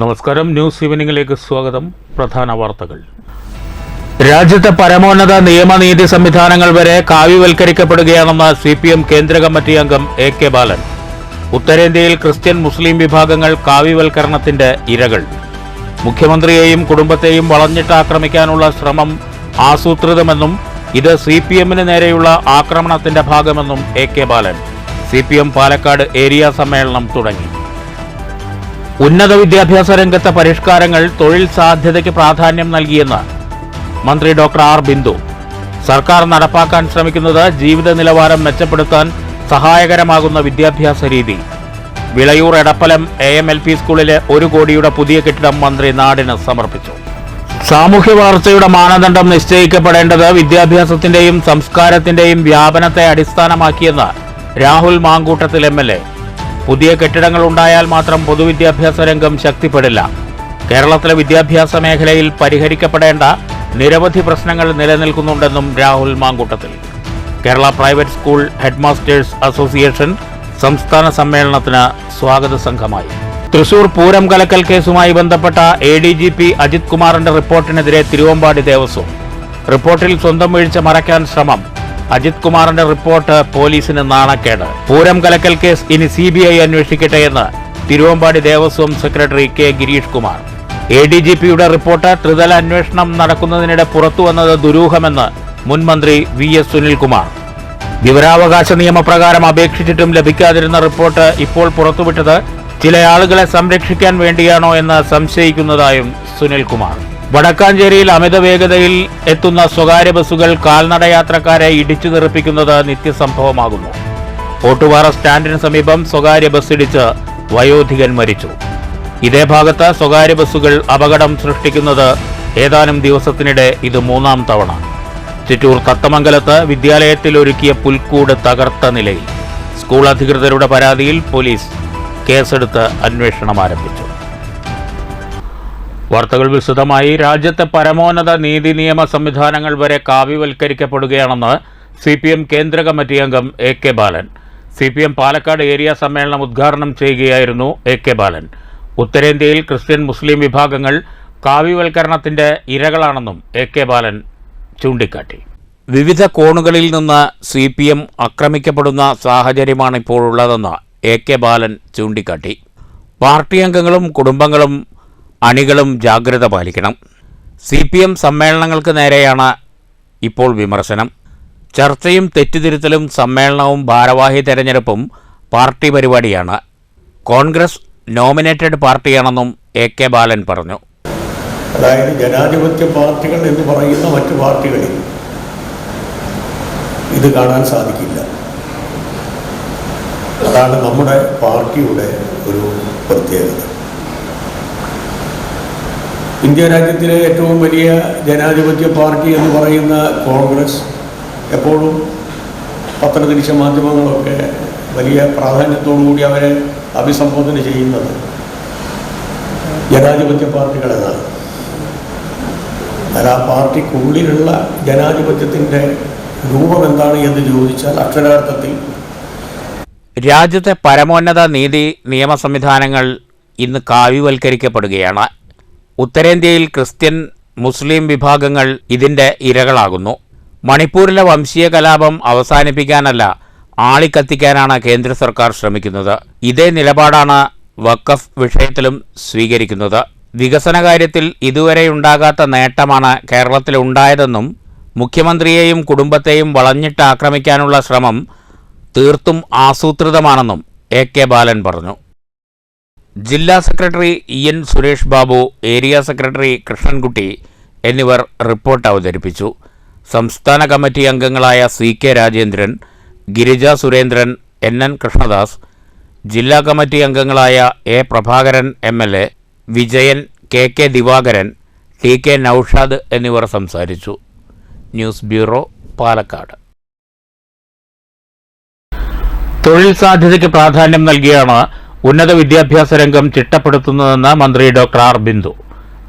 നമസ്കാരം. ന്യൂസ് ഈവനിംഗിലേക്ക് സ്വാഗതം. പ്രധാന വാർത്തകൾ. രാജ്യത്തെ പരമോന്നത നിയമനീതി സംവിധാനങ്ങൾ വരെ കാവ്യവൽക്കരിക്കപ്പെടുകയാണെന്ന് CPM കേന്ദ്ര കമ്മിറ്റി അംഗം AK ബാലൻ. ഉത്തരേന്ത്യയിൽ ക്രിസ്ത്യൻ മുസ്ലിം വിഭാഗങ്ങൾ കാവ്യവൽക്കരണത്തിന്റെ ഇരകൾ. മുഖ്യമന്ത്രിയെയും കുടുംബത്തെയും വളഞ്ഞിട്ട് ആക്രമിക്കാനുള്ള ശ്രമം ആസൂത്രിതമെന്നും ഇത് CPMന് നേരെയുള്ള ആക്രമണത്തിന്റെ ഭാഗമെന്നും AK ബാലൻ. CPM പാലക്കാട് ഏരിയ സമ്മേളനം തുടങ്ങി. ഉന്നത വിദ്യാഭ്യാസ രംഗത്തെ പരിഷ്കാരങ്ങൾ തൊഴിൽ സാധ്യതയ്ക്ക് പ്രാധാന്യം നൽകിയെന്ന് മന്ത്രി ഡോക്ടർ ആർ ബിന്ദു. സർക്കാർ നടപ്പാക്കാൻ ശ്രമിക്കുന്നത് ജീവിത നിലവാരം മെച്ചപ്പെടുത്താൻ സഹായകരമാകുന്ന വിദ്യാഭ്യാസ രീതി. വിളയൂർ എടപ്പലം AMLP സ്കൂളിലെ 1 കോടിയുടെ പുതിയ കെട്ടിടം മന്ത്രി നാടിന് സമർപ്പിച്ചു. സാമൂഹ്യ വളർച്ചയുടെ മാനദണ്ഡം നിശ്ചയിക്കപ്പെടേണ്ടത് വിദ്യാഭ്യാസത്തിന്റെയും സംസ്കാരത്തിന്റെയും വ്യാപനത്തെ അടിസ്ഥാനമാക്കിയെന്ന് രാഹുൽ മാങ്കൂട്ടത്തിൽ MLA. പുതിയ കെട്ടിടങ്ങൾ ഉണ്ടായാൽ മാത്രം പൊതുവിദ്യാഭ്യാസ രംഗം ശക്തിപ്പെടില്ല. കേരളത്തിലെ വിദ്യാഭ്യാസ മേഖലയിൽ പരിഹരിക്കപ്പെടേണ്ട നിരവധി പ്രശ്നങ്ങൾ നിലനിൽക്കുന്നുണ്ടെന്നും Rahul Mamkoottathil. Kerala private school headmasters association സംസ്ഥാന സമ്മേളനത്തിന് സ്വാഗത സംഘമായി. തൃശൂർ പൂരം കലക്കൽ കേസുമായി ബന്ധപ്പെട്ട ADGP അജിത് കുമാറിന്റെ റിപ്പോർട്ടിനെതിരെ തിരുവമ്പാടി ദേവസ്വം. റിപ്പോർട്ടിൽ സ്വന്തം വീഴ്ച മറയ്ക്കാൻ ശ്രമം. അജിത് കുമാറിന്റെ റിപ്പോർട്ട് പോലീസിന് നാണക്കേട്. പൂരം കലക്കൽ കേസ് ഇനി CBI അന്വേഷിക്കട്ടെ എന്ന് തിരുവമ്പാടി ദേവസ്വം സെക്രട്ടറി K ഗിരീഷ് കുമാർ. ADGPയുടെ റിപ്പോർട്ട് ത്രിതല അന്വേഷണം നടക്കുന്നതിനിടെ പുറത്തുവന്നത് ദുരൂഹമെന്ന് മുൻ മന്ത്രി VS സുനിൽകുമാർ. വിവരാവകാശ നിയമപ്രകാരം അപേക്ഷിച്ചിട്ടും ലഭിക്കാതിരുന്ന റിപ്പോർട്ട് ഇപ്പോൾ പുറത്തുവിട്ടത് ചില ആളുകളെ സംരക്ഷിക്കാൻ വേണ്ടിയാണോ എന്ന് സംശയിക്കുന്നതായും സുനിൽകുമാർ. വടക്കാഞ്ചേരിയിൽ അമിത വേഗതയിൽ എത്തുന്ന സ്വകാര്യ ബസ്സുകൾ കാൽനടയാത്രക്കാരെ ഇടിച്ചു തെറിപ്പിക്കുന്നത് നിത്യസംഭവമാകുന്നു. ഓട്ടുപാറ സ്റ്റാൻഡിന് സമീപം സ്വകാര്യ ബസ്സിടിച്ച് വയോധികൻ മരിച്ചു. ഇതേ ഭാഗത്ത് സ്വകാര്യ ബസ്സുകൾ അപകടം സൃഷ്ടിക്കുന്നത് ഏതാനും ദിവസത്തിനിടെ ഇത് 3ാം തവണ. ചിറ്റൂർ തത്തമംഗലത്ത് വിദ്യാലയത്തിൽ ഒരുക്കിയ പുൽക്കൂട് തകർത്ത നിലയിൽ. സ്കൂൾ അധികൃതരുടെ പരാതിയിൽ പോലീസ് കേസെടുത്ത് അന്വേഷണം ആരംഭിച്ചു. വാർത്തകൾ വിശദമായി. രാജ്യത്തെ പരമോന്നത നീതി നിയമ സംവിധാനങ്ങൾ വരെ കാവ്യവൽക്കരിക്കപ്പെടുകയാണെന്ന് CPM കേന്ദ്ര കമ്മിറ്റി അംഗം AK ബാലൻ. CPM പാലക്കാട് ഏരിയ സമ്മേളനം ഉദ്ഘാടനം ചെയ്യുകയായിരുന്നു AK ബാലൻ. ഉത്തരേന്ത്യയിൽ ക്രിസ്ത്യൻ മുസ്ലിം വിഭാഗങ്ങൾ കാവ്യവൽക്കരണത്തിന്റെ ഇരകളാണെന്നും AK ബാലൻ ചൂണ്ടിക്കാട്ടി. വിവിധ കോണുകളിൽ നിന്ന് CPM ആക്രമിക്കപ്പെടുന്ന സാഹചര്യമാണ് ഇപ്പോഴുള്ളതെന്ന് AK ബാലൻ ചൂണ്ടിക്കാട്ടി. പാർട്ടി അംഗങ്ങളും കുടുംബങ്ങളും അണികളും ജാഗ്രത പാലിക്കണം. CPM സമ്മേളനങ്ങൾക്ക് നേരെയാണ് ഇപ്പോൾ വിമർശനം. ചർച്ചയും തെറ്റുതിരുത്തലും സമ്മേളനവും ഭാരവാഹി തെരഞ്ഞെടുപ്പും പാർട്ടി പരിപാടിയാണ്. കോൺഗ്രസ് നോമിനേറ്റഡ് പാർട്ടിയാണെന്നും AK ബാലൻ പറഞ്ഞു. അതായത് ജനാധിപത്യ പാർട്ടികൾ എന്ന് പറയുന്ന മറ്റു പാർട്ടികളിൽ ഇത് കാണാൻ സാധിക്കില്ല. അതാണ് നമ്മുടെ പാർട്ടിയുടെ ഒരു പ്രത്യേകത. ഇന്ത്യ രാജ്യത്തിലെ ഏറ്റവും വലിയ ജനാധിപത്യ പാർട്ടി എന്ന് പറയുന്ന കോൺഗ്രസ് എപ്പോഴും പത്രദൃശ്യ മാധ്യമങ്ങളൊക്കെ വലിയ പ്രാധാന്യത്തോടുകൂടി അവരെ അഭിസംബോധന ചെയ്യുന്നത് ജനാധിപത്യ പാർട്ടികളെന്നാണ്. എന്നാൽ ആ പാർട്ടിക്കുള്ളിലുള്ള ജനാധിപത്യത്തിൻ്റെ രൂപം എന്താണ് എന്ന് ചോദിച്ചാൽ അക്ഷരാർത്ഥത്തിൽ രാജ്യത്തെ പരമോന്നത നീതി നിയമ സംവിധാനങ്ങൾ ഇന്ന് കാവ്യവൽക്കരിക്കപ്പെടുകയാണ്. ഉത്തരേന്ത്യയിൽ ക്രിസ്ത്യൻ മുസ്ലിം വിഭാഗങ്ങൾ ഇതിന്റെ ഇരകളാകുന്നു. മണിപ്പൂരിലെ വംശീയ കലാപം അവസാനിപ്പിക്കാനല്ല, ആളിക്കത്തിക്കാനാണ് കേന്ദ്ര സർക്കാർ ശ്രമിക്കുന്നത്. ഇതേ നിലപാടാണ് വഖഫ് വിഷയത്തിലും സ്വീകരിക്കുന്നത്. വികസന കാര്യത്തിൽ ഇതുവരെയുണ്ടാകാത്ത നേട്ടമാണ് കേരളത്തിലുണ്ടായതെന്നും മുഖ്യമന്ത്രിയെയും കുടുംബത്തെയും വളഞ്ഞിട്ട് ആക്രമിക്കാനുള്ള ശ്രമം തീർത്തും ആസൂത്രിതമാണെന്നും AK ബാലൻ പറഞ്ഞു. ജില്ലാ secretary EN Suresh Babu, area secretary Krishnankutty എന്നിവർ റിപ്പോർട്ട് അവതരിപ്പിച്ചു. സംസ്ഥാന കമ്മിറ്റി അംഗങ്ങളായ CK രാജേന്ദ്രൻ, ഗിരിജ സുരേന്ദ്രൻ, NN കൃഷ്ണദാസ്, ജില്ലാ കമ്മിറ്റി അംഗങ്ങളായ A Prabhakaran MLA, Vijayan, KK Divakaran, TK Noushad എന്നിവർ സംസാരിച്ചു. News bureau, Palakkad. തൊഴിൽ സാധ്യതയ്ക്ക് പ്രാധാന്യം നൽകിയാണ് ഉന്നത വിദ്യാഭ്യാസ രംഗം ചിട്ടപ്പെടുത്തുന്നതെന്ന് മന്ത്രി doctor R Bindu.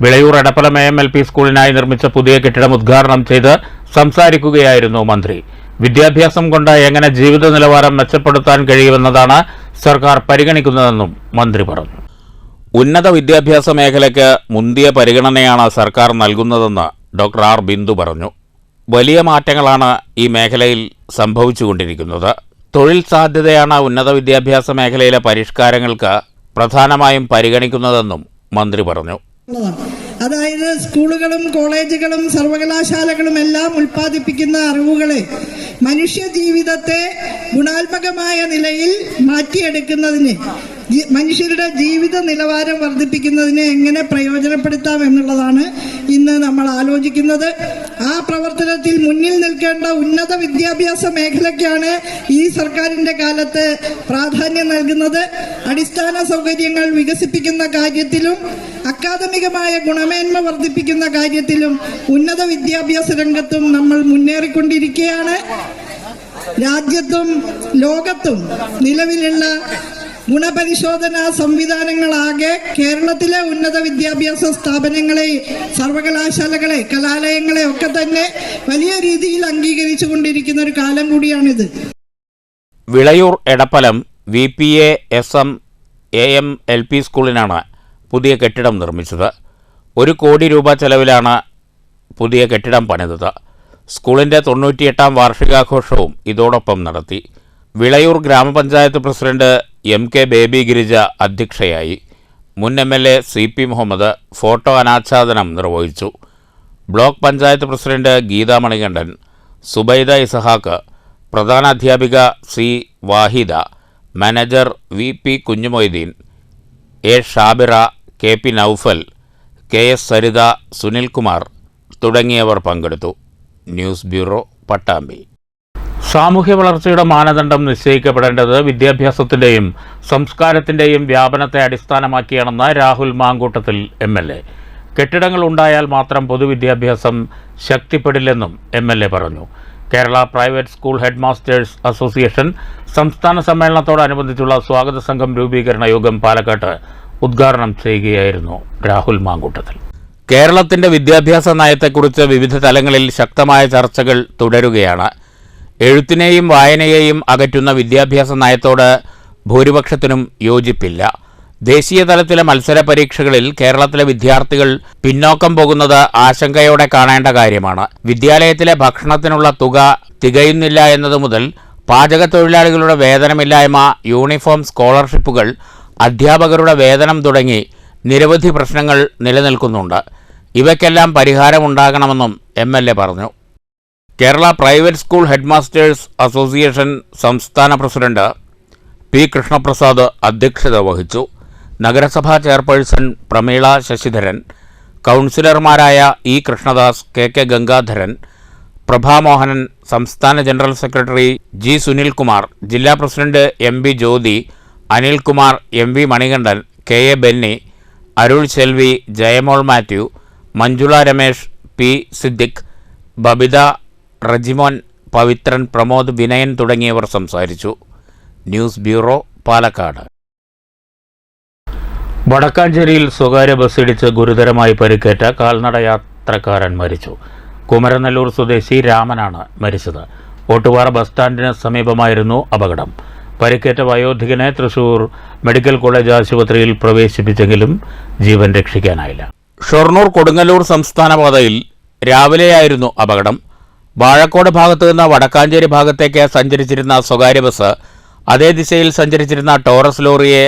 Vilayur Edappalam AMLP സ്കൂളിനായി നിർമ്മിച്ച പുതിയ കെട്ടിടം ഉദ്ഘാടനം ചെയ്ത് സംസാരിക്കുകയായിരുന്നു മന്ത്രി. വിദ്യാഭ്യാസം കൊണ്ട് എങ്ങനെ ജീവിത നിലവാരം മെച്ചപ്പെടുത്താൻ കഴിയുമെന്നതാണ് സർക്കാർ പരിഗണിക്കുന്നതെന്നും മന്ത്രി പറഞ്ഞു. ഉന്നത വിദ്യാഭ്യാസ മേഖലയ്ക്ക് മുന്തിയ പരിഗണനയാണ് സർക്കാർ നൽകുന്നതെന്ന് ഡോക്ടർ ആർ ബിന്ദു പറഞ്ഞു. വലിയ മാറ്റങ്ങളാണ് ഈ മേഖലയിൽ സംഭവിച്ചുകൊണ്ടിരിക്കുന്നത്. തൊഴിൽ സാധ്യതയാണ് ഉന്നത വിദ്യാഭ്യാസ മേഖലയിലെ പരിഷ്കാരങ്ങൾക്ക് പ്രധാനമായും പരിഗണിക്കുന്നതെന്നും മന്ത്രി പറഞ്ഞു. അതായത് സ്കൂളുകളും കോളേജുകളും സർവകലാശാലകളും എല്ലാം ഉൽപ്പാദിപ്പിക്കുന്ന അറിവുകളെ മനുഷ്യ ജീവിതത്തെ ഗുണാത്മകമായ നിലയിൽ മാറ്റിയെടുക്കുന്നതിന്, മനുഷ്യരുടെ ജീവിത നിലവാരം വർദ്ധിപ്പിക്കുന്നതിന് എങ്ങനെ പ്രയോജനപ്പെടുത്താം എന്നുള്ളതാണ് ഇന്ന് നമ്മൾ ആലോചിക്കുന്നത്. ആ പ്രവർത്തനത്തിൽ മുന്നിൽ നിൽക്കേണ്ട ഉന്നത വിദ്യാഭ്യാസ മേഖലയ്ക്കാണ് ഈ സർക്കാരിൻ്റെ കാലത്ത് പ്രാധാന്യം നൽകുന്നത്. അടിസ്ഥാന സൗകര്യങ്ങൾ വികസിപ്പിക്കുന്ന കാര്യത്തിലും അക്കാദമികമായ ഗുണമേന്മ വർദ്ധിപ്പിക്കുന്ന കാര്യത്തിലും ഉന്നത വിദ്യാഭ്യാസ രംഗത്തും നമ്മൾ മുന്നേറിക്കൊണ്ടിരിക്കുകയാണ്. രാജ്യത്തും ലോകത്തും നിലവിലുള്ള ഗുണപരിശോധനാ സംവിധാനങ്ങളാകെ കേരളത്തിലെ ഉന്നത വിദ്യാഭ്യാസ സ്ഥാപനങ്ങളെ, സർവകലാശാലകളെ, കലാലയങ്ങളെ ഒക്കെ തന്നെ വലിയ രീതിയിൽ അംഗീകരിച്ചു കൊണ്ടിരിക്കുന്ന ഒരു കാലം കൂടിയാണിത്. Vilayur Edappalam VPA-SM AM LP സ്കൂളിനാണ് പുതിയ കെട്ടിടം നിർമ്മിച്ചത്. 1 കോടി രൂപ ചെലവിലാണ് പുതിയ കെട്ടിടം പണിതത്. സ്കൂളിൻ്റെ 98ാം വാർഷികാഘോഷവും ഇതോടൊപ്പം നടത്തി. വിളയൂർ ഗ്രാമപഞ്ചായത്ത് പ്രസിഡന്റ് MK ബേബി ഗിരിജ അധ്യക്ഷയായി. മുൻ MLA CP മുഹമ്മദ് ഫോട്ടോ അനാച്ഛാദനം നിർവഹിച്ചു. ബ്ലോക്ക് പഞ്ചായത്ത് പ്രസിഡന്റ് ഗീതാ മണികണ്ഠൻ, സുബൈദ ഇസഹാക്ക്, പ്രധാനാധ്യാപിക C Vahida, manager VP Kunjumoideen, A Shabira, KP Noufal, KS Saritha, Sunilkumar തുടങ്ങിയവർ പങ്കെടുത്തു. News bureau, Pattambi. സാമൂഹ്യ വളർച്ചയുടെ മാനദണ്ഡം നിശ്ചയിക്കപ്പെടേണ്ടത് വിദ്യാഭ്യാസത്തിൻ്റെയും സംസ്കാരത്തിൻ്റെയും വ്യാപനത്തെ അടിസ്ഥാനമാക്കിയാണെന്ന് രാഹുൽ മാങ്കൂട്ടത്തിൽ MLA. കെട്ടിടങ്ങൾ ഉണ്ടായാൽ മാത്രം പൊതുവിദ്യാഭ്യാസം ശക്തിപ്പെടില്ലെന്നും MLA പറഞ്ഞു. Kerala private school head masters association സംസ്ഥാന സമ്മേളനത്തോടനുബന്ധിച്ചുള്ള സ്വാഗത സംഘം രൂപീകരണ യോഗം പാലക്കാട്ട് ഉദ്ഘാടനം ചെയ്യുകയായിരുന്നു രാഹുൽ മാങ്കൂട്ടത്തിൽ. കേരളത്തിൻ്റെ വിദ്യാഭ്യാസ നയത്തെക്കുറിച്ച് വിവിധ തലങ്ങളിൽ ശക്തമായ ചർച്ചകൾ തുടരുകയാണ്. എഴുത്തിനെയും വായനയെയും അകറ്റുന്ന വിദ്യാഭ്യാസ നയത്തോട് ഭൂരിപക്ഷത്തിനും യോജിപ്പില്ല. ദേശീയ തലത്തിലെ മത്സര പരീക്ഷകളിൽ കേരളത്തിലെ വിദ്യാർത്ഥികൾ പിന്നോക്കം പോകുന്നത് ആശങ്കയോടെ കാണേണ്ട കാര്യമാണ്. വിദ്യാലയത്തിലെ ഭക്ഷണത്തിനുള്ള തുക തികയുന്നില്ല എന്നതു മുതൽ പാചകത്തൊഴിലാളികളുടെ വേതനമില്ലായ്മ, യൂണിഫോം സ്കോളർഷിപ്പുകൾ, അധ്യാപകരുടെ വേതനം തുടങ്ങി നിരവധി പ്രശ്നങ്ങൾ നിലനിൽക്കുന്നുണ്ട്. ഇവയ്ക്കെല്ലാം പരിഹാരമുണ്ടാകണമെന്നും MLA പറഞ്ഞു. Kerala private school head masters association സംസ്ഥാന പ്രസിഡന്റ് P കൃഷ്ണപ്രസാദ് അധ്യക്ഷത വഹിച്ചു. നഗരസഭാ ചെയർപേഴ്സൺ പ്രമീള ശശിധരൻ, കൗൺസിലർമാരായ E കൃഷ്ണദാസ്, KK ഗംഗാധരൻ, പ്രഭാമോഹനൻ, സംസ്ഥാന ജനറൽ സെക്രട്ടറി G സുനിൽകുമാർ, ജില്ലാ president MB Jyothi, Anilkumar, MV Manikandan, KA Benny, Arul Chelvi, Jayamol Mathew, Manjula Ramesh, P Siddique, Babitha, Rejimon, Pavithran, Pramod, Vinayan തുടങ്ങിയവർ സംസാരിച്ചു. News bureau, Palakkad. വടക്കാഞ്ചേരിയിൽ സ്വകാര്യ ബസ്സിടിച്ച് ഗുരുതരമായി പരിക്കേറ്റ കാൽനട യാത്രക്കാരൻ മരിച്ചു. കുമരനെല്ലൂർ സ്വദേശി രാമനാണ് മരിച്ചത്. ഓട്ടുപാറ ബസ് സ്റ്റാൻഡിന് സമീപമായിരുന്നു അപകടം. പരിക്കേറ്റ വയോധികനെ തൃശൂർ മെഡിക്കൽ കോളേജ് ആശുപത്രിയിൽ പ്രവേശിപ്പിച്ചെങ്കിലും ജീവൻ രക്ഷിക്കാനായില്ല. ഷൊർണൂർ കൊടുങ്ങല്ലൂർ സംസ്ഥാന പാതയിൽ രാവിലെയായിരുന്നു അപകടം. വാഴക്കോട് ഭാഗത്തു നിന്ന് വടക്കാഞ്ചേരി ഭാഗത്തേക്ക് സഞ്ചരിച്ചിരുന്ന സ്വകാര്യ ബസ് അതേ ദിശയിൽ സഞ്ചരിച്ചിരുന്ന ടോറസ് ലോറിയെ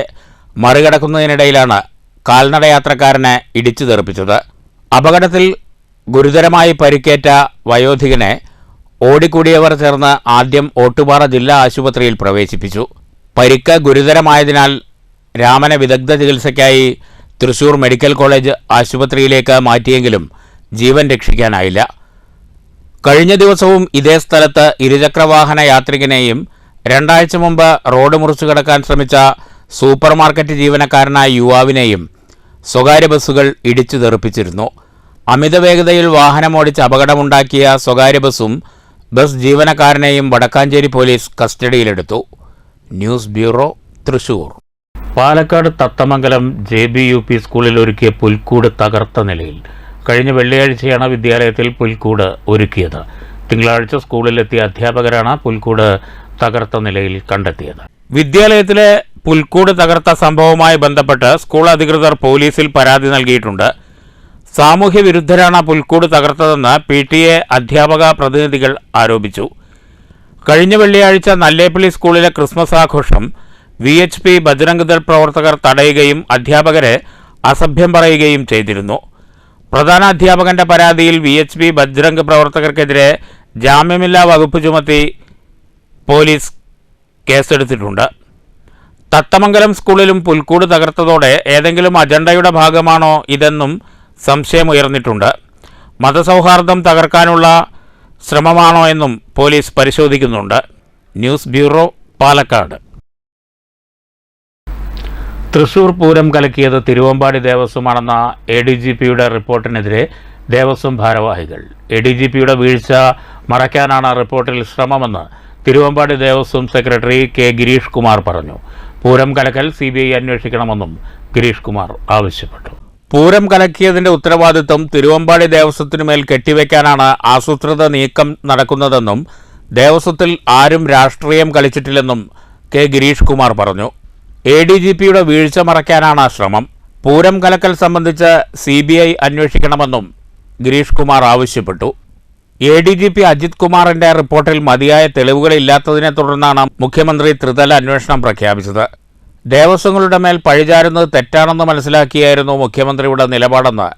മറികടക്കുന്നതിനിടയിലാണ് കാൽനട യാത്രക്കാരനെ ഇടിച്ചു തെറിപ്പിച്ചത്. അപകടത്തിൽ ഗുരുതരമായി പരിക്കേറ്റ വയോധികനെ ഓടിക്കൂടിയവർ ചേർന്ന് ആദ്യം ഓട്ടുപാറ ജില്ലാ ആശുപത്രിയിൽ പ്രവേശിപ്പിച്ചു. പരിക്ക് ഗുരുതരമായതിനാൽ രാമനെ വിദഗ്ധ ചികിത്സയ്ക്കായി തൃശൂർ മെഡിക്കൽ കോളേജ് ആശുപത്രിയിലേക്ക് മാറ്റിയെങ്കിലും ജീവൻ രക്ഷിക്കാനായില്ല. കഴിഞ്ഞ ദിവസവും ഇതേ സ്ഥലത്ത് ഇരുചക്രവാഹന യാത്രികനെയും 2 ആഴ്ച മുമ്പ് റോഡ് മുറിച്ചു കടക്കാൻ ശ്രമിച്ച സൂപ്പർ മാർക്കറ്റ് ജീവനക്കാരനായ യുവാവിനെയും സ്വകാര്യ ബസ്സുകൾ ഇടിച്ചു തെറിപ്പിച്ചിരുന്നു. അമിത വേഗതയിൽ വാഹനമോടിച്ച് അപകടമുണ്ടാക്കിയ സ്വകാര്യ ബസ്സും ബസ് ജീവനക്കാരനെയും വടക്കാഞ്ചേരി പോലീസ് കസ്റ്റഡിയിലെടുത്തു. News bureau, Thrissur. Palakkad Thathamangalam JBUP സ്കൂളിൽ ഒരുക്കിയ പുൽക്കൂട് തകർത്ത നിലയിൽ. കഴിഞ്ഞ വെള്ളിയാഴ്ചയാണ് വിദ്യാലയത്തിൽ പുൽക്കൂട് ഒരുക്കിയത്. തിങ്കളാഴ്ച സ്കൂളിലെത്തിയ അധ്യാപകരാണ് പുൽക്കൂട് തകർത്ത നിലയിൽ കണ്ടെത്തിയത്. വിദ്യാലയത്തിലെ പുൽക്കൂട് തകർത്ത സംഭവവുമായി ബന്ധപ്പെട്ട് സ്കൂൾ അധികൃതർ പോലീസിൽ പരാതി നൽകിയിട്ടുണ്ട്. സാമൂഹ്യ വിരുദ്ധരാണ് പുൽക്കൂട് തകർത്തതെന്ന് PTA അധ്യാപക പ്രതിനിധികൾ ആരോപിച്ചു. കഴിഞ്ഞ വെള്ളിയാഴ്ച നല്ലേപ്പള്ളി സ്കൂളിലെ ക്രിസ്മസ് ആഘോഷം VHP ബജ്രംഗ് ദൾ പ്രവർത്തകർ തടയുകയും അധ്യാപകരെ അസഭ്യം പറയുകയും ചെയ്തിരുന്നു. പ്രധാന അധ്യാപകന്റെ പരാതിയിൽ VHP ബജ്രംഗ് പ്രവർത്തകർക്കെതിരെ ജാമ്യമില്ലാ വകുപ്പ് ചുമത്തി പോലീസ് കേസെടുത്തിട്ടുണ്ട്. തത്തമംഗലം സ്കൂളിലും പുൽക്കൂട് തകർത്തതോടെ ഏതെങ്കിലും അജണ്ടയുടെ ഭാഗമാണോ ഇതെന്നും സംശയമുയർന്നിട്ടുണ്ട്. മതസൗഹാർദ്ദം തകർക്കാനുള്ള ശ്രമമാണോ എന്നും പോലീസ് പരിശോധിക്കുന്നുണ്ട്. News bureau, Palakkad. തൃശൂർ പൂരം കലക്കിയത് തിരുവമ്പാടി ദേവസ്വമാണെന്ന ADGPയുടെ റിപ്പോർട്ടിനെതിരെ ദേവസ്വം ഭാരവാഹികൾ. ADGPയുടെ വീഴ്ച മറയ്ക്കാനാണ് റിപ്പോർട്ടിൽ ശ്രമമെന്ന് തിരുവമ്പാടി ദേവസ്വം സെക്രട്ടറി K. ഗിരീഷ് കുമാർ പറഞ്ഞു. പൂരം കലക്കൽ CBI അന്വേഷിക്കണമെന്നും ഗിരീഷ് കുമാർ ആവശ്യപ്പെട്ടു. പൂരം കലക്കിയതിന്റെ ഉത്തരവാദിത്വം തിരുവമ്പാടി ദേവസ്വത്തിനുമേൽ കെട്ടിവെക്കാനാണ് ആസൂത്രിത നീക്കം നടക്കുന്നതെന്നും ദേവസ്വത്തിൽ ആരും രാഷ്ട്രീയം കളിച്ചിട്ടില്ലെന്നും K. ഗിരീഷ് കുമാർ പറഞ്ഞു. ADGPയുടെ വീഴ്ച മറയ്ക്കാനാണ് ശ്രമം. പൂരം കലക്കൽ സംബന്ധിച്ച് CBI അന്വേഷിക്കണമെന്നും ഗിരീഷ് കുമാർ ആവശ്യപ്പെട്ടു. ADGP അജിത് കുമാറിന്റെ റിപ്പോർട്ടിൽ മതിയായ തെളിവുകളില്ലാത്തതിനെ തുടർന്നാണ് മുഖ്യമന്ത്രി ത്രിതല അന്വേഷണം പ്രഖ്യാപിച്ചത്. ദേവസ്വങ്ങളുടെ മേൽ പഴിചാരുന്നത് തെറ്റാണെന്ന് മനസ്സിലാക്കിയായിരുന്നു മുഖ്യമന്ത്രിയുടെ നിലപാടെന്ന്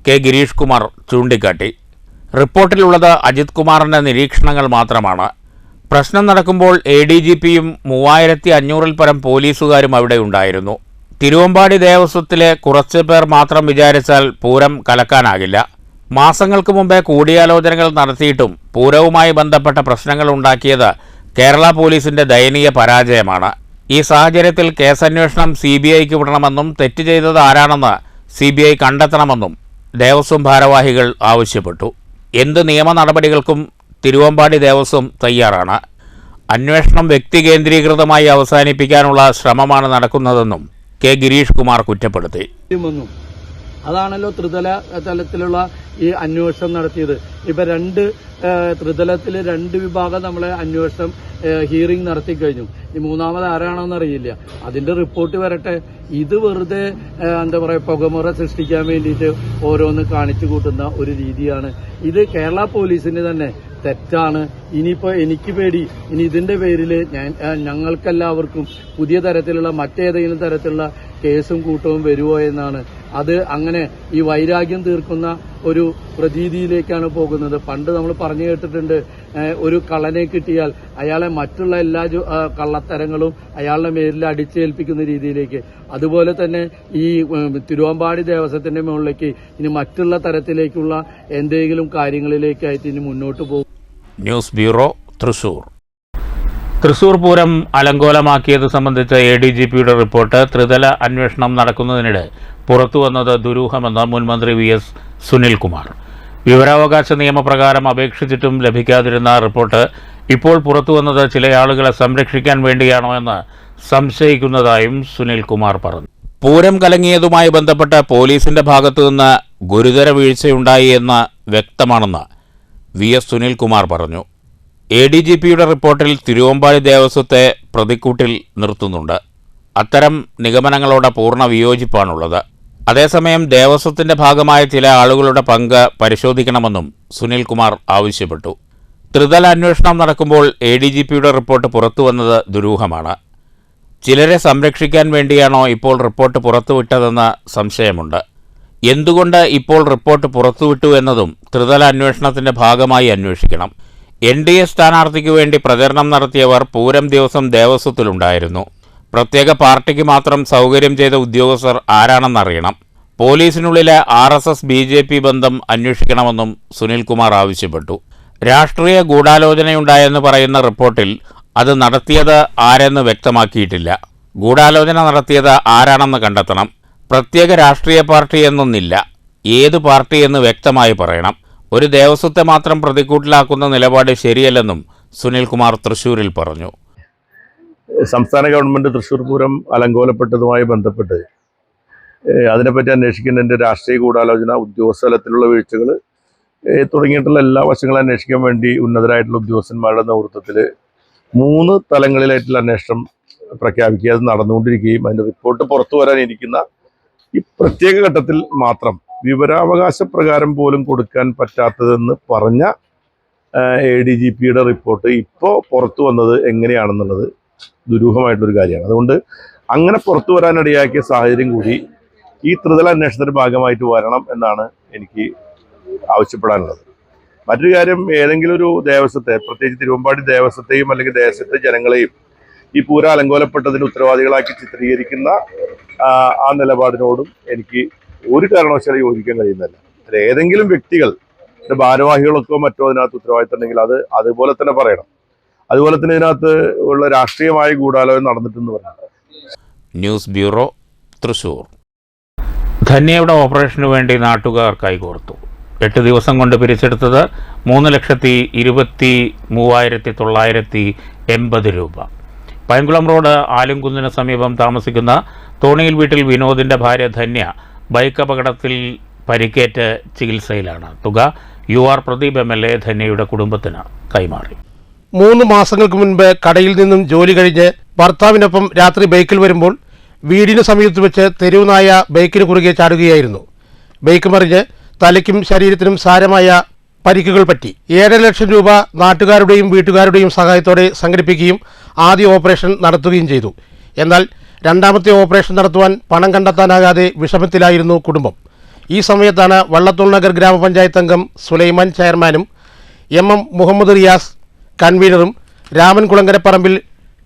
K. ഗിരീഷ് കുമാർ ചൂണ്ടിക്കാട്ടി. റിപ്പോർട്ടിലുള്ളത് അജിത് കുമാറിന്റെ നിരീക്ഷണങ്ങൾ മാത്രമാണ്. പ്രശ്നം നടക്കുമ്പോൾ ADGPയും 3500-ൽ പരം പോലീസുകാരും അവിടെ ഉണ്ടായിരുന്നു. തിരുവമ്പാടി ദേവസ്വത്തിലെ കുറച്ച് പേർ മാത്രം വിചാരിച്ചാൽ പൂരം കലക്കാനാകില്ല. മാസങ്ങൾക്ക് മുമ്പേ കൂടിയാലോചനകൾ നടത്തിയിട്ടും പൂരവുമായി ബന്ധപ്പെട്ട പ്രശ്നങ്ങൾ ഉണ്ടാക്കിയത് കേരള പോലീസിന്റെ ദയനീയ പരാജയമാണ്. ഈ സാഹചര്യത്തിൽ കേസന്വേഷണം CBIക്ക് വിടണമെന്നും തെറ്റ് ചെയ്തത് ആരാണെന്ന് CBI കണ്ടെത്തണമെന്നും ദേവസ്വം ഭാരവാഹികൾ ആവശ്യപ്പെട്ടു. എന്ത് നിയമ നടപടികൾക്കും തിരുവമ്പാടി ദേവസ്വം തയ്യാറാണ്. അന്വേഷണം വ്യക്തികേന്ദ്രീകൃതമായി അവസാനിപ്പിക്കാനുള്ള ശ്രമമാണ് നടക്കുന്നതെന്നും K. ഗിരീഷ് കുമാർ കുറ്റപ്പെടുത്തി. അതാണല്ലോ ത്രിതല തലത്തിലുള്ള ഈ അന്വേഷണം നടത്തിയത്. ഇപ്പൊ ത്രിതലത്തിൽ 2 വിഭാഗം നമ്മളെ അന്വേഷണം ഹിയറിംഗ് നടത്തി കഴിഞ്ഞു. ഈ മൂന്നാമത് ആരാണെന്ന് അറിയില്ല. അതിന്റെ റിപ്പോർട്ട് വരട്ടെ. ഇത് വെറുതെ പുകമുറ സൃഷ്ടിക്കാൻ വേണ്ടിയിട്ട് ഓരോന്ന് കാണിച്ചു കൂട്ടുന്ന ഒരു രീതിയാണ്. ഇത് കേരള പോലീസിന് തന്നെ തെറ്റാണ്. ഇനിയിപ്പോ എനിക്ക് പേടി, ഇനി ഇതിന്റെ പേരിൽ ഞങ്ങൾക്കെല്ലാവർക്കും പുതിയ തരത്തിലുള്ള മറ്റേതെങ്കിലും തരത്തിലുള്ള കേസും കൂട്ടവും വരുമോ എന്നാണ്. അത് അങ്ങനെ ഈ വൈരാഗ്യം തീർക്കുന്ന ഒരു പ്രതീതിയിലേക്കാണ് പോകുന്നത്. പണ്ട് നമ്മൾ പറഞ്ഞു കേട്ടിട്ടുണ്ട്, ഒരു കള്ളനെ കിട്ടിയാൽ അയാളെ മറ്റുള്ള എല്ലാ കള്ളത്തരങ്ങളും അയാളുടെ മേലിൽ അടിച്ചേൽപ്പിക്കുന്ന രീതിയിലേക്ക്. അതുപോലെ തന്നെ ഈ തിരുവമ്പാടി ദേവസ്വത്തിന്റെ മുകളിലേക്ക് ഇനി മറ്റുള്ള തരത്തിലേക്കുള്ള എന്തെങ്കിലും കാര്യങ്ങളിലേക്കായിട്ട് ഇനി മുന്നോട്ട് പോകും. News bureau, Thrissur. തൃശൂർ പൂരം അലങ്കോലമാക്കിയത് സംബന്ധിച്ച ADGPയുടെ റിപ്പോർട്ട് ത്രിതല അന്വേഷണം നടക്കുന്നതിനിടെ പുറത്തുവന്നത് ദുരൂഹമെന്ന് മുൻമന്ത്രി VS സുനിൽകുമാർ. വിവരാവകാശ നിയമപ്രകാരം അപേക്ഷിച്ചിട്ടും ലഭിക്കാതിരുന്ന റിപ്പോർട്ട് ഇപ്പോൾ പുറത്തുവന്നത് ചില ആളുകളെ സംരക്ഷിക്കാൻ വേണ്ടിയാണോ എന്ന് സംശയിക്കുന്നതായും സുനിൽകുമാർ പറഞ്ഞു. പൂരം കലങ്ങിയതുമായി ബന്ധപ്പെട്ട് പോലീസിന്റെ ഭാഗത്തുനിന്ന് ഗുരുതര വീഴ്ചയുണ്ടായി എന്ന് വ്യക്തമാണെന്ന് VS സുനിൽകുമാർ പറഞ്ഞു. ADGPയുടെ റിപ്പോർട്ടിൽ തിരുവമ്പാടി ദേവസ്വത്തെ പ്രതിക്കൂട്ടിൽ നിർത്തുന്നുണ്ട്. അത്തരം നിഗമനങ്ങളോട് പൂർണ്ണ വിയോജിപ്പാണുള്ളത്. അതേസമയം ദേവസ്വത്തിന്റെ ഭാഗമായ ചില ആളുകളുടെ പങ്ക് പരിശോധിക്കണമെന്നും സുനിൽകുമാർ ആവശ്യപ്പെട്ടു. ത്രിതല അന്വേഷണം നടക്കുമ്പോൾ ADGPയുടെ റിപ്പോർട്ട് പുറത്തുവന്നത് ദുരൂഹമാണ്. ചിലരെ സംരക്ഷിക്കാൻ വേണ്ടിയാണോ ഇപ്പോൾ റിപ്പോർട്ട് പുറത്തുവിട്ടതെന്ന് സംശയമുണ്ട്. എന്തുകൊണ്ട് ഇപ്പോൾ റിപ്പോർട്ട് പുറത്തുവിട്ടു എന്നതും ത്രിതല അന്വേഷണത്തിന്റെ ഭാഗമായി അന്വേഷിക്കണം. NDA സ്ഥാനാർത്ഥിക്കു വേണ്ടി പ്രചരണം നടത്തിയവർ പൂരം ദിവസം ദേവസ്വത്തിലുണ്ടായിരുന്നു. പ്രത്യേക പാർട്ടിക്ക് മാത്രം സൗകര്യം ചെയ്ത ഉദ്യോഗസ്ഥർ ആരാണെന്നറിയണം. പോലീസിനുള്ളിലെ RSS BJP ബന്ധം അന്വേഷിക്കണമെന്നും സുനിൽകുമാർ ആവശ്യപ്പെട്ടു. രാഷ്ട്രീയ ഗൂഢാലോചനയുണ്ടായെന്ന് പറയുന്ന റിപ്പോർട്ടിൽ അത് നടത്തിയത് ആരെന്ന് വ്യക്തമാക്കിയിട്ടില്ല. ഗൂഢാലോചന നടത്തിയത് ആരാണെന്ന് കണ്ടെത്തണം. പ്രത്യേക രാഷ്ട്രീയ പാർട്ടി എന്നൊന്നില്ല. ഏത് പാർട്ടിയെന്ന് വ്യക്തമായി പറയണം. ഒരു ദേവസ്വത്തെ മാത്രം പ്രതിക്കൂട്ടിലാക്കുന്ന നിലപാട് ശരിയല്ലെന്നും സുനിൽകുമാർ തൃശ്ശൂരിൽ പറഞ്ഞു. സംസ്ഥാന ഗവൺമെൻറ് തൃശ്ശൂർ പൂരം അലങ്കോലപ്പെട്ടതുമായി ബന്ധപ്പെട്ട് അതിനെപ്പറ്റി അന്വേഷിക്കുന്നതിൻ്റെ രാഷ്ട്രീയ ഗൂഢാലോചന, ഉദ്യോഗസ്ഥ തലത്തിലുള്ള വീഴ്ചകൾ തുടങ്ങിയിട്ടുള്ള എല്ലാ വശങ്ങളും അന്വേഷിക്കാൻ വേണ്ടി ഉന്നതരായിട്ടുള്ള ഉദ്യോഗസ്ഥന്മാരുടെ നേതൃത്വത്തിൽ 3 തലങ്ങളിലായിട്ടുള്ള അന്വേഷണം പ്രഖ്യാപിക്കുക. അത് നടന്നുകൊണ്ടിരിക്കുകയും അതിൻ്റെ റിപ്പോർട്ട് പുറത്തു വരാനിരിക്കുന്ന ഈ പ്രത്യേക ഘട്ടത്തിൽ മാത്രം വിവരാവകാശ പ്രകാരം പോലും കൊടുക്കാൻ പറ്റാത്തതെന്ന് പറഞ്ഞ ADGPയുടെ റിപ്പോർട്ട് ഇപ്പോൾ പുറത്തു വന്നത് എങ്ങനെയാണെന്നുള്ളത് ദുരൂഹമായിട്ടൊരു കാര്യമാണ്. അതുകൊണ്ട് അങ്ങനെ പുറത്തു വരാനിടയാക്കിയ സാഹചര്യം കൂടി ഈ ത്രിതല അന്വേഷണത്തിന്റെ ഭാഗമായിട്ട് വരണം എന്നാണ് എനിക്ക് ആവശ്യപ്പെടാനുള്ളത്. മറ്റൊരു കാര്യം, ഏതെങ്കിലും ഒരു ദേവസ്വത്തെ, പ്രത്യേകിച്ച് തിരുവമ്പാടി ദേവസ്വത്തെയും അല്ലെങ്കിൽ ദേശത്തെ ജനങ്ങളെയും ഈ പൂര അലങ്കോലപ്പെട്ടതിന് ഉത്തരവാദികളാക്കി ചിത്രീകരിക്കുന്ന ആ നിലപാടിനോടും എനിക്ക് ഒരു കാരണവശാലും യോജിക്കാൻ കഴിയുന്നില്ല. അതിൽ ഏതെങ്കിലും വ്യക്തികൾ ഭാരവാഹികളൊക്കെ മറ്റോ അതിനകത്ത് ഉത്തരവാദിത്തം ഉണ്ടെങ്കിൽ അത് അതുപോലെ തന്നെ പറയണം. അതുപോലെ തന്നെ ഇതിനകത്ത് ഉള്ള രാഷ്ട്രീയമായ ഗൂഢാലോചന നടന്നിട്ടെന്ന് പറഞ്ഞു. News bureau, Thrissur. ധന്യയുടെ ഓപ്പറേഷനു വേണ്ടി നാട്ടുകാർ കൈകോർത്തു. 8 ദിവസം കൊണ്ട് പിരിച്ചെടുത്തത് 3,23,980 രൂപ. പൈങ്കുളം റോഡ് ആലുംകുന്നിന് സമീപം താമസിക്കുന്ന തോണിയിൽ വീട്ടിൽ വിനോദിന്റെ ഭാര്യ ധന്യ ബൈക്ക് അപകടത്തിൽ പരിക്കേറ്റ് ചികിത്സയിലാണ്. തുക UR പ്രദീപ് MLA ധന്യയുടെ കുടുംബത്തിന് കൈമാറി. 3 മാസങ്ങൾക്ക് മുൻപ് കടയിൽ നിന്നും ജോലി കഴിഞ്ഞ് ഭർത്താവിനൊപ്പം രാത്രി ബൈക്കിൽ വരുമ്പോൾ വീടിന് സമീപത്ത് വെച്ച് തെരുവ് നായ ബൈക്കിന് കുറുകെ ചാടുകയായിരുന്നു. ബൈക്ക് മറിഞ്ഞ് തലയ്ക്കും ശരീരത്തിനും സാരമായ പരിക്കുകൾ പറ്റി. 7 ലക്ഷം രൂപ നാട്ടുകാരുടെയും വീട്ടുകാരുടെയും സഹായത്തോടെ സംഘടിപ്പിക്കുകയും ആദ്യ ഓപ്പറേഷൻ നടത്തുകയും ചെയ്തു. എന്നാൽ രണ്ടാമത്തെ ഓപ്പറേഷൻ നടത്തുവാൻ പണം കണ്ടെത്താനാകാതെ വിഷമത്തിലായിരുന്നു കുടുംബം. ഈ സമയത്താണ് വള്ളത്തോൾ നഗർ ഗ്രാമപഞ്ചായത്ത് അംഗം സുലൈമാൻ ചെയർമാനും MM മുഹമ്മദ് റിയാസ് കൺവീനറും രാമൻ കുളങ്കരപ്പറമ്പിൽ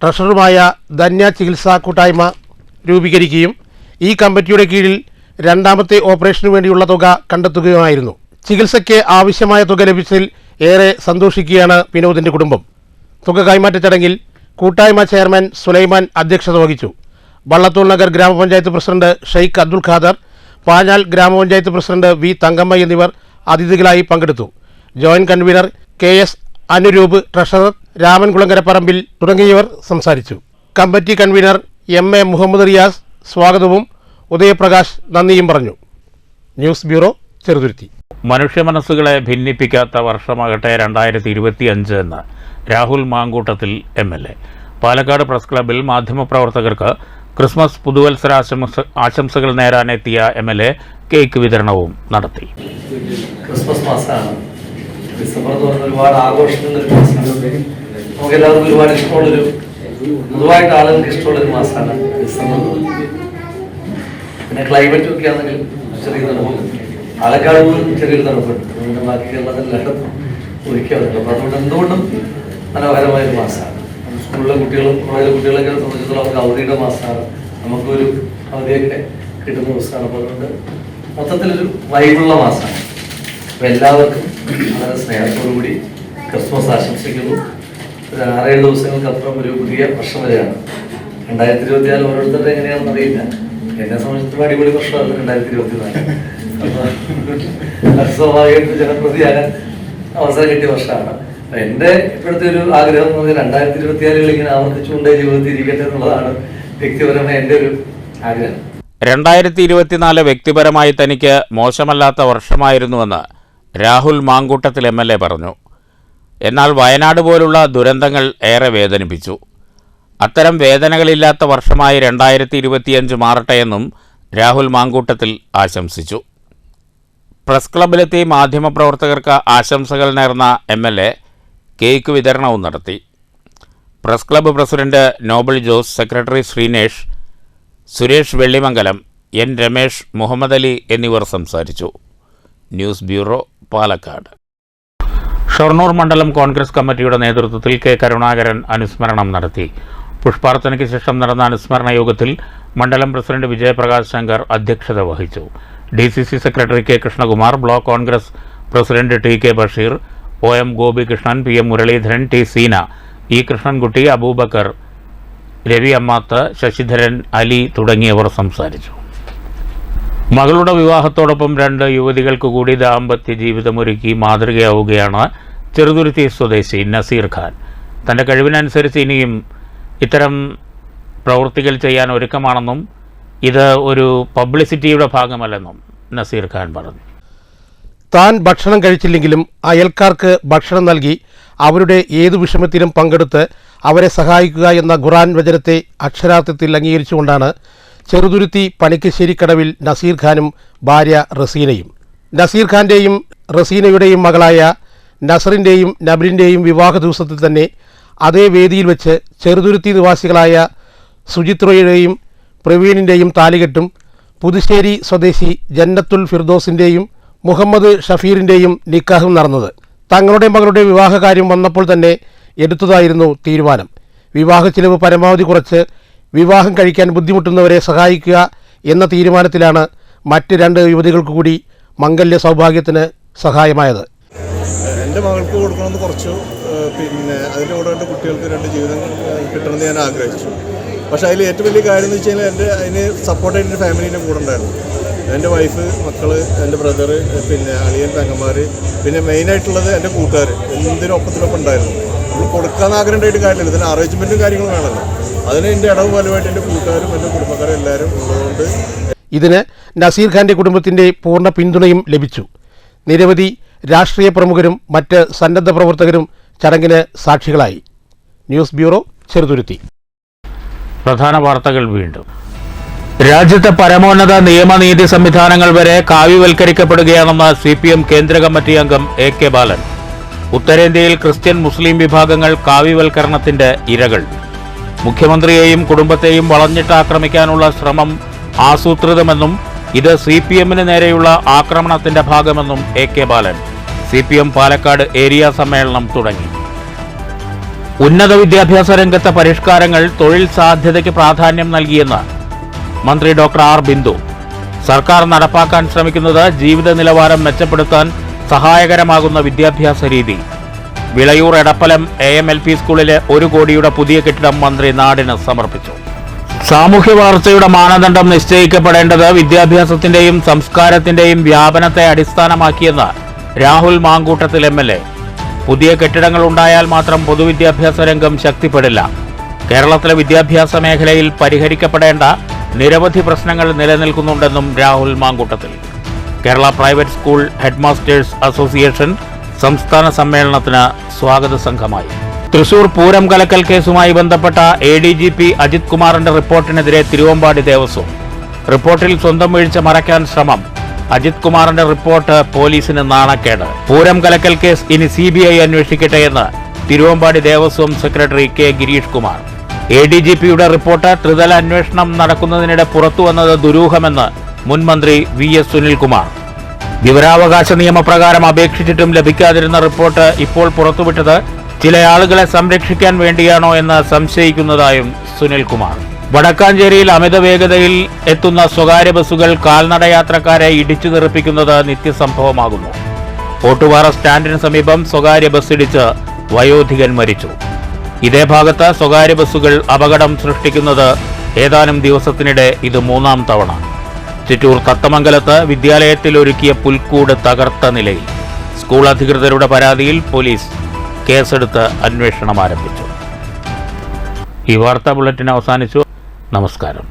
ട്രഷററുമായ ധന്യ ചികിത്സാ കൂട്ടായ്മ രൂപീകരിക്കുകയും ഈ കമ്മിറ്റിയുടെ കീഴിൽ രണ്ടാമത്തെ ഓപ്പറേഷനു വേണ്ടിയുള്ള തുക കണ്ടെത്തുകയുമായിരുന്നു. ചികിത്സയ്ക്ക് ആവശ്യമായ തുക ലഭിച്ചതിൽ ഏറെ സന്തോഷിക്കുകയാണ് വിനോദിന്റെ കുടുംബം. തുക കൈമാറ്റ ചടങ്ങിൽ കൂട്ടായ്മ ചെയർമാൻ സുലൈമാൻ അധ്യക്ഷത വഹിച്ചു. വള്ളത്തോൾ നഗർ ഗ്രാമപഞ്ചായത്ത് പ്രസിഡന്റ് ഷെയ്ഖ് അബ്ദുൽ ഖാദർ, പാഞ്ഞാൽ ഗ്രാമപഞ്ചായത്ത് പ്രസിഡന്റ് V തങ്കമ്മ എന്നിവർ അതിഥികളായി പങ്കെടുത്തു. Joint convener KS Anuroop, treasurer Raman Kulankaraparambil തുടങ്ങിയവർ സംസാരിച്ചു. Committee convener MA Muhammad Riyas സ്വാഗതവും ഉദയപ്രകാശ് നന്ദിയും പറഞ്ഞു. News bureau, Cheruthuruthy. മനുഷ്യ മനസ്സുകളെ ഭിന്നിപ്പിക്കാത്ത വർഷമാകട്ടെ 2025 എന്ന് രാഹുൽ മാങ്കൂട്ടത്തിൽ MLA. പാലക്കാട് പ്രസ് ക്ലബ്ബിൽ മാധ്യമപ്രവർത്തകർക്ക് ക്രിസ്മസ് പുതുവത്സര ആശംസകൾ നേരാനെത്തിയ MLA കേക്ക് വിതരണവും നടത്തി. ക്രിസ്മസ് മാസമാണ്. ഡിസംബർ എന്ന് പറഞ്ഞ ഒരുപാട് ആഘോഷങ്ങളുടെ ഒരു മാസമാണ്. നമുക്ക് എല്ലാവർക്കും ഒരുപാട് ഇഷ്ടമുള്ളൊരു, പൊതുവായിട്ട് ആളുകൾക്ക് ഇഷ്ടമുള്ളൊരു മാസമാണ് ഡിസംബർ. പിന്നെ ക്ലൈമറ്റും ഒക്കെ ആണെങ്കിൽ ചെറിയ തണുപ്പ്, പാലക്കാട് പോലും ചെറിയൊരു തണുപ്പുണ്ട്. അതുകൊണ്ട് ബാക്കി കേരളത്തിലെല്ലായിടത്തും ഒഴിക്കാറുണ്ട്. അപ്പോൾ അതുകൊണ്ട് എന്തുകൊണ്ടും മനോഹരമായൊരു മാസമാണ്. സ്കൂളിലെ കുട്ടികളും കോളേജിലെ കുട്ടികളൊക്കെ സംബന്ധിച്ചിടത്തോളം അവർക്ക് അവധിയുടെ മാസമാണ്. നമുക്കൊരു അവധിയൊക്കെ കിട്ടുന്ന ദിവസമാണ്. അപ്പോൾ അതുകൊണ്ട് മൊത്തത്തിലൊരു വൈബുള്ള മാസമാണ്. അപ്പോൾ എല്ലാവർക്കും വളരെ സ്നേഹത്തോടുകൂടി ക്രിസ്മസ് ആശംസിക്കുന്നു. ഒരു 6-7 ദിവസങ്ങൾക്കപ്പുറം ഒരു പുതിയ വർഷം വരെയാണ് 2024. ഓരോരുത്തരുടെ എങ്ങനെയാണെന്ന് അറിയില്ല. എന്നെ സംബന്ധിച്ചിടത്തോളം അടിപൊളി വർഷമാണ് 2024. അപ്പോൾ സ്വാഭാവികമായിട്ട് ജനപ്രതിയാകാൻ അവസരം കിട്ടിയ വർഷമാണ്. എൻ്റെ ഇപ്പോഴത്തെ ഒരു ആഗ്രഹം എന്ന് പറഞ്ഞാൽ 2024 ഇങ്ങനെ ആവർത്തിച്ചുകൊണ്ടേ ജീവിതത്തിൽ ഇരിക്കട്ടെ എന്നുള്ളതാണ് വ്യക്തിപരമായ എൻ്റെ ഒരു ആഗ്രഹം. 2024 വ്യക്തിപരമായി തനിക്ക് മോശമല്ലാത്ത വർഷമായിരുന്നുവെന്ന് രാഹുൽ മാങ്കൂട്ടത്തിൽ MLA പറഞ്ഞു. എന്നാൽ വയനാട് പോലുള്ള ദുരന്തങ്ങൾ ഏറെ വേദനിപ്പിച്ചു. അത്തരം വേദനകളില്ലാത്ത വർഷമായി 2025 മാറട്ടെയെന്നും രാഹുൽ മാങ്കൂട്ടത്തിൽ ആശംസിച്ചു. പ്രസ് ക്ലബ്ബിലെത്തി മാധ്യമപ്രവർത്തകർക്ക് ആശംസകൾ നേർന്ന MLA കേക്ക് വിതരണവും നടത്തി. Press club president Noble Jose, secretary Sreenesh, Suresh Vellimangalam, N Ramesh, Muhammad Ali എന്നിവർ സംസാരിച്ചു. News bureau, Palakkad. ഷൊർണൂർ മണ്ഡലം കോൺഗ്രസ് കമ്മിറ്റിയുടെ നേതൃത്വത്തിൽ K കരുണാകരൻ അനുസ്മരണം നടത്തി. പുഷ്പാർച്ചനയ്ക്ക് ശേഷം നടന്ന അനുസ്മരണ യോഗത്തിൽ മണ്ഡലം പ്രസിഡന്റ് വിജയപ്രകാശ് ശങ്കർ അധ്യക്ഷത വഹിച്ചു. DCC secretary K Krishnakumar, block Congress president TK Basheer, OM Gopikrishnan, PM Muraleedharan, T Seena, E Krishnankutty, Abubakar, Ravi Ammath, Sasidharan, Ali തുടങ്ങിയവർ സംസാരിച്ചു. മകളുടെ വിവാഹത്തോടൊപ്പം 2 യുവതികൾക്ക് കൂടി ദാമ്പത്യ ജീവിതമൊരുക്കി മാതൃകയാവുകയാണ് ചെറുതുരുത്തി സ്വദേശി നസീർ ഖാൻ. തൻ്റെ കഴിവിനനുസരിച്ച് ഇനിയും ഇത്തരം പ്രവൃത്തികൾ ചെയ്യാൻ ഒരുക്കമാണെന്നും ഇത് ഒരു പബ്ലിസിറ്റിയുടെ ഭാഗമല്ലെന്നും നസീർ ഖാൻ പറഞ്ഞു. താൻ ഭക്ഷണം കഴിച്ചില്ലെങ്കിലും അയൽക്കാർക്ക് ഭക്ഷണം നൽകി അവരുടെ ഏതു വിഷമത്തിലും പങ്കെടുത്ത് അവരെ സഹായിക്കുക എന്ന ഖുർആൻ വചനത്തെ അക്ഷരാർത്ഥത്തിൽ അംഗീകരിച്ചുകൊണ്ടാണ് ചെറുതുരുത്തി പണിക്കശ്ശേരിക്കടവിൽ നസീർ ഖാനും ഭാര്യ റസീനയും. നസീർ ഖാൻ്റെയും റസീനയുടെയും മകളായ നസറിൻ്റെയും നബിലിൻ്റെയും വിവാഹ ദിവസത്തിൽ തന്നെ അതേ വേദിയിൽ വെച്ച് ചെറുതുരുത്തി നിവാസികളായ സുചിത്രയുടെയും പ്രവീണിൻ്റെയും താലികെട്ടും പുതുശ്ശേരി സ്വദേശി ജന്നത്തുൽ ഫിർദോസിൻ്റെയും മുഹമ്മദ് ഷഫീറിൻ്റെയും നിക്കാഹും നടന്നത്. തങ്ങളുടെ മകളുടെ വിവാഹകാര്യം വന്നപ്പോൾ തന്നെ എടുത്തതായിരുന്നു തീരുമാനം. വിവാഹ ചിലവ് പരമാവധി കുറച്ച് വിവാഹം കഴിക്കാൻ ബുദ്ധിമുട്ടുന്നവരെ സഹായിക്കുക എന്ന തീരുമാനത്തിലാണ് മറ്റ് 2 യുവതികൾക്ക് കൂടി മംഗല്യ സൗഭാഗ്യത്തിന് സഹായമായത്. എൻ്റെ മകൾക്ക് കൊടുക്കണമെന്ന് കുറച്ചു, പിന്നെ അതിൻ്റെ കൂടെ 2 കുട്ടികൾക്ക് 2 ജീവിതം കിട്ടണമെന്ന് ഞാൻ ആഗ്രഹിച്ചു. പക്ഷേ അതിൽ ഏറ്റവും വലിയ കാര്യം എന്ന് വെച്ച് കഴിഞ്ഞാൽ അതിന് സപ്പോർട്ടായിട്ട് എൻ്റെ ഫാമിലീൻ്റെ കൂടെ ഉണ്ടായിരുന്നു. എൻ്റെ വൈഫ്, മക്കൾ, എൻ്റെ ബ്രദർ, പിന്നെ അളിയൻ, പെങ്ങന്മാർ, പിന്നെ മെയിനായിട്ടുള്ളത് എൻ്റെ കൂട്ടുകാർ എന്തിനും ഒപ്പത്തിനൊപ്പം ഉണ്ടായിരുന്നു. നമ്മൾ കൊടുക്കാമെന്ന് ആഗ്രഹം ഉണ്ടായിട്ട് കാര്യമില്ല, ഇതിന് അറേഞ്ച്മെൻറ്റും കാര്യങ്ങളും വേണമല്ലോ. അതിന് എൻ്റെ ഇടവ് ഫലമായിട്ട് എൻ്റെ കൂട്ടുകാരും എൻ്റെ കുടുംബക്കാരും എല്ലാവരും ഉള്ളതുകൊണ്ട് ഇതിന് നസീർ ഖാൻ്റെ കുടുംബത്തിൻ്റെ പൂർണ്ണ പിന്തുണയും ലഭിച്ചു. നിരവധി രാഷ്ട്രീയ പ്രമുഖരും മറ്റ് സന്നദ്ധ പ്രവർത്തകരും ചടങ്ങിന് സാക്ഷികളായി. News bureau, Cheruthuruthy. പ്രധാന വാർത്തകൾ വീണ്ടും. രാജ്യത്തെ പരമോന്നത നിയമനീതി സംവിധാനങ്ങൾ വരെ കാവ്യവൽക്കരിക്കപ്പെടുകയാണെന്ന് CPM കേന്ദ്ര കമ്മിറ്റി അംഗം AK ബാലൻ. ഉത്തരേന്ത്യയിൽ ക്രിസ്ത്യൻ മുസ്ലിം വിഭാഗങ്ങൾ കാവ്യവൽക്കരണത്തിന്റെ ഇരകൾ. മുഖ്യമന്ത്രിയെയും കുടുംബത്തെയും വളഞ്ഞിട്ട് ആക്രമിക്കാനുള്ള ശ്രമം ആസൂത്രിതമെന്നും ഇത് CPMന് നേരെയുള്ള ആക്രമണത്തിന്റെ ഭാഗമെന്നും AK ബാലൻ. CPM പാലക്കാട് ഏരിയ സമ്മേളനം തുടങ്ങി. ഉന്നത വിദ്യാഭ്യാസ രംഗത്തെ പരിഷ്കാരങ്ങൾ തൊഴിൽ സാധ്യതയ്ക്ക് പ്രാധാന്യം നൽകിയെന്ന് മന്ത്രി ഡോക്ടർ R ബിന്ദു. സർക്കാർ നടപ്പാക്കാൻ ശ്രമിക്കുന്നത് ജീവിത നിലവാരം മെച്ചപ്പെടുത്താൻ സഹായകരമാകുന്ന വിദ്യാഭ്യാസ രീതി. വിളയൂർ എടപ്പലം AMLP സ്കൂളിലെ 1 കോടിയുടെ പുതിയ കെട്ടിടം മന്ത്രി നാടിന് സമർപ്പിച്ചു. സാമൂഹ്യ വളർച്ചയുടെ മാനദണ്ഡം നിശ്ചയിക്കപ്പെടേണ്ടത് വിദ്യാഭ്യാസത്തിന്റെയും സംസ്കാരത്തിന്റെയും വ്യാപനത്തെ അടിസ്ഥാനമാക്കിയെന്ന് രാഹുൽ മാങ്കൂട്ടത്തിൽ MLA. പുതിയ കെട്ടിടങ്ങൾ ഉണ്ടായാൽ മാത്രം പൊതുവിദ്യാഭ്യാസ രംഗം ശക്തിപ്പെടില്ല. കേരളത്തിലെ വിദ്യാഭ്യാസ മേഖലയിൽ പരിഹരിക്കപ്പെടേണ്ട നിരവധി പ്രശ്നങ്ങൾ നിലനിൽക്കുന്നുണ്ടെന്നും Rahul Mamkoottathil. Kerala private school headmasters association സംസ്ഥാന സമ്മേളനത്തിന് സ്വാഗത സംഘമായി. തൃശൂർ പൂരം കലക്കൽ കേസുമായി ബന്ധപ്പെട്ട ADGP അജിത് കുമാറിന്റെ റിപ്പോർട്ടിനെതിരെ തിരുവമ്പാടി ദേവസ്വം. റിപ്പോർട്ടിൽ സ്വന്തം വീഴ്ച മറയ്ക്കാൻ ശ്രമം. അജിത് കുമാറിന്റെ റിപ്പോർട്ട് പോലീസിന് നാണക്കേട്. പൂരം കലക്കൽ കേസ് ഇനി CBI അന്വേഷിക്കട്ടെ എന്ന് തിരുവമ്പാടി ദേവസ്വം സെക്രട്ടറി K ഗിരീഷ് കുമാർ. ADGPയുടെ റിപ്പോർട്ട് ത്രിതല അന്വേഷണം നടക്കുന്നതിനിടെ പുറത്തുവന്നത് ദുരൂഹമെന്ന് മുൻ മന്ത്രി VS സുനിൽകുമാർ. വിവരാവകാശ നിയമപ്രകാരം അപേക്ഷിച്ചിട്ടും ലഭിക്കാതിരുന്ന റിപ്പോർട്ട് ഇപ്പോൾ പുറത്തുവിട്ടത് ചില ആളുകളെ സംരക്ഷിക്കാൻ വേണ്ടിയാണോ എന്ന് സംശയിക്കുന്നതായും സുനിൽകുമാർ. വടക്കാഞ്ചേരിയിൽ അമിത വേഗതയിൽ എത്തുന്ന സ്വകാര്യ ബസ്സുകൾ കാൽനടയാത്രക്കാരെ ഇടിച്ചു തെറിപ്പിക്കുന്നത് നിത്യസംഭവമാകുന്നു. ഓട്ടുപാറ സ്റ്റാൻഡിന് സമീപം സ്വകാര്യ ബസ്സിടിച്ച് വയോധികൻ മരിച്ചു. ഇതേ ഭാഗത്ത് സ്വകാര്യ ബസ്സുകൾ അപകടം സൃഷ്ടിക്കുന്നത് ഏതാനും ദിവസത്തിനിടെ ഇത് 3ാം തവണ. ചിറ്റൂർ തത്തമംഗലത്ത് വിദ്യാലയത്തിൽ ഒരുക്കിയ പുൽക്കൂട് തകർത്ത നിലയിൽ. സ്കൂൾ അധികൃതരുടെ പരാതിയിൽ പോലീസ് കേസെടുത്ത് അന്വേഷണം ആരംഭിച്ചു. ഈ വാർത്താ ബുള്ളറ്റിൻ അവസാനിച്ചു. നമസ്കാരം.